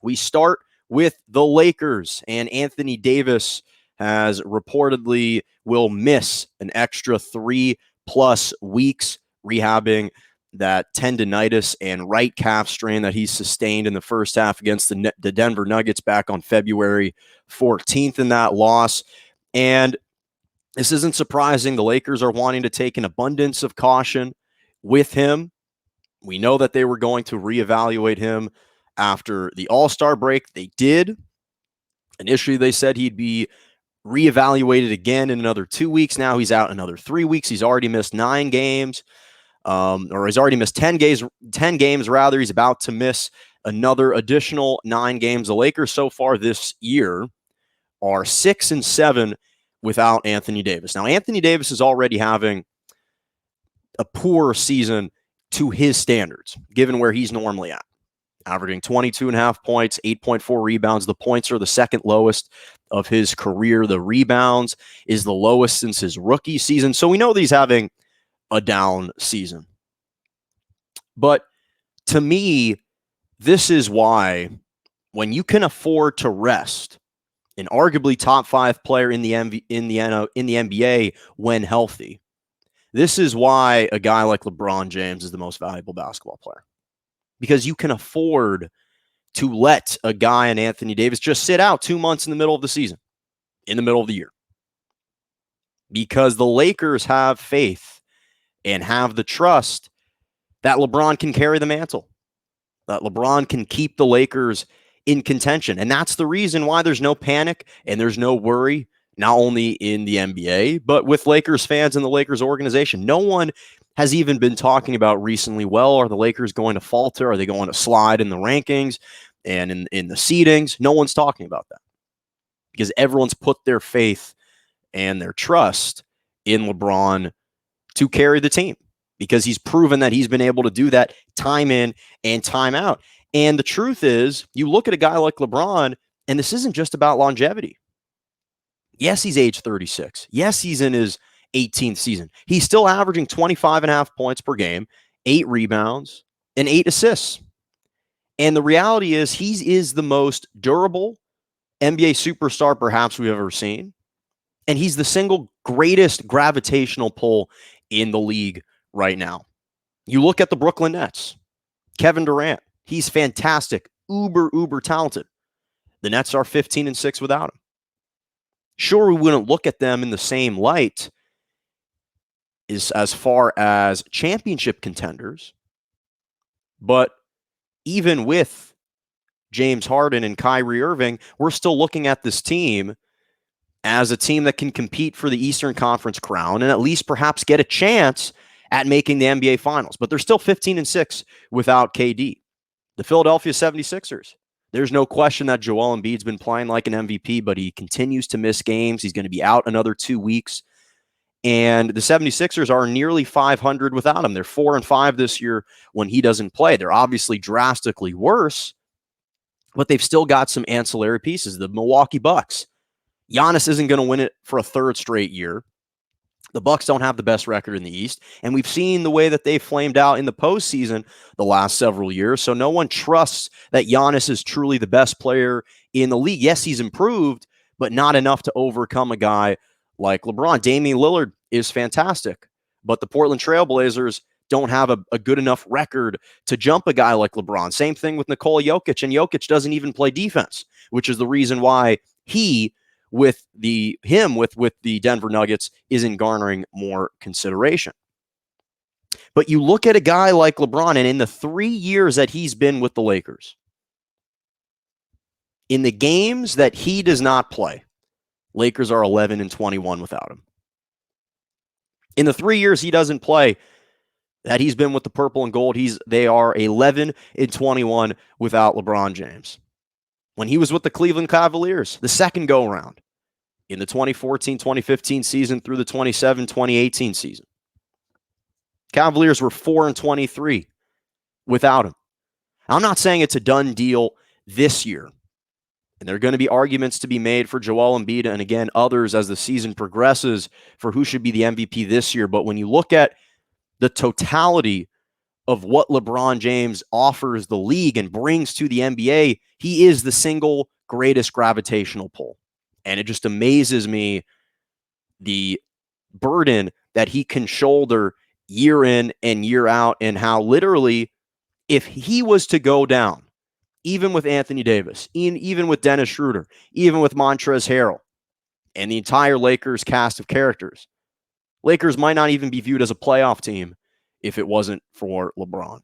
We start with the Lakers, and Anthony Davis has reportedly will miss an extra 3+ weeks rehabbing that tendonitis and right calf strain that he sustained in the first half against the Denver Nuggets back on February 14th in that loss. And this isn't surprising. The Lakers are wanting to take an abundance of caution with him. We know that they were going to reevaluate him after the All-Star break. They did. Initially, they said he'd be reevaluated again in another 2 weeks. Now he's out another 3 weeks. He's already missed 9 games, or he's already missed 10 games rather. He's about to miss another additional 9 games. The Lakers so far this year are 6-7 without Anthony Davis. Now, Anthony Davis is already having a poor season to his standards, given where he's normally at. Averaging 22.5 points, 8.4 rebounds. The points are the second lowest of his career. The rebounds is the lowest since his rookie season. So we know that he's having a down season. But to me, this is why when you can afford to rest an arguably top 5 player in the NBA when healthy, this is why a guy like LeBron James is the most valuable basketball player. Because you can afford to let a guy in Anthony Davis just sit out 2 months in the middle of the season, in the middle of the year. Because the Lakers have faith and have the trust that LeBron can carry the mantle, that LeBron can keep the Lakers in contention. And that's the reason why there's no panic and there's no worry, not only in the NBA, but with Lakers fans and the Lakers organization. No one has even been talking about recently, well, are the Lakers going to falter? Are they going to slide in the rankings and in the seedings? No one's talking about that because everyone's put their faith and their trust in LeBron to carry the team because he's proven that he's been able to do that time in and time out. And the truth is, you look at a guy like LeBron, and this isn't just about longevity. Yes, he's age 36. Yes, he's in his 18th season. He's still averaging 25.5 points per game, 8 rebounds, and 8 assists. And the reality is he is the most durable NBA superstar perhaps we've ever seen. And he's the single greatest gravitational pull in the league right now. You look at the Brooklyn Nets, Kevin Durant, he's fantastic, uber talented. The Nets are 15-6 without him. Sure, we wouldn't look at them in the same light as far as championship contenders, but even with James Harden and Kyrie Irving, we're still looking at this team as a team that can compete for the Eastern Conference crown and at least perhaps get a chance at making the NBA Finals. But they're still 15-6 without KD. The Philadelphia 76ers, there's no question that Joel Embiid's been playing like an MVP, but he continues to miss games. He's going to be out another 2 weeks. And the 76ers are nearly 500 without him. They're 4-5 this year when he doesn't play. They're obviously drastically worse, but they've still got some ancillary pieces. The Milwaukee Bucks. Giannis isn't going to win it for a third straight year. The Bucks don't have the best record in the East, and we've seen the way that they flamed out in the postseason the last several years, so no one trusts that Giannis is truly the best player in the league. Yes, he's improved, but not enough to overcome a guy like LeBron. Damian Lillard is fantastic, but the Portland Trailblazers don't have a good enough record to jump a guy like LeBron. Same thing with Nikola Jokic, and Jokic doesn't even play defense, which is the reason why he with the Denver Nuggets isn't garnering more consideration. But you look at a guy like LeBron, and in the 3 years that he's been with the Lakers, in the games that he does not play, Lakers are 11-21 without him. In the 3 years he doesn't play, that he's been with the purple and gold, they are 11-21 without LeBron James. When he was with the Cleveland Cavaliers, the second go-around, in the 2014-2015 season through the 2017-2018 season, Cavaliers were 4-23 without him. I'm not saying it's a done deal this year. And there are going to be arguments to be made for Joel Embiid and, again, others as the season progresses for who should be the MVP this year. But when you look at the totality of what LeBron James offers the league and brings to the NBA, he is the single greatest gravitational pull. And it just amazes me the burden that he can shoulder year in and year out, and how literally, if he was to go down, even with Anthony Davis, even with Dennis Schroeder, even with Montrezl Harrell, and the entire Lakers cast of characters, Lakers might not even be viewed as a playoff team if it wasn't for LeBron.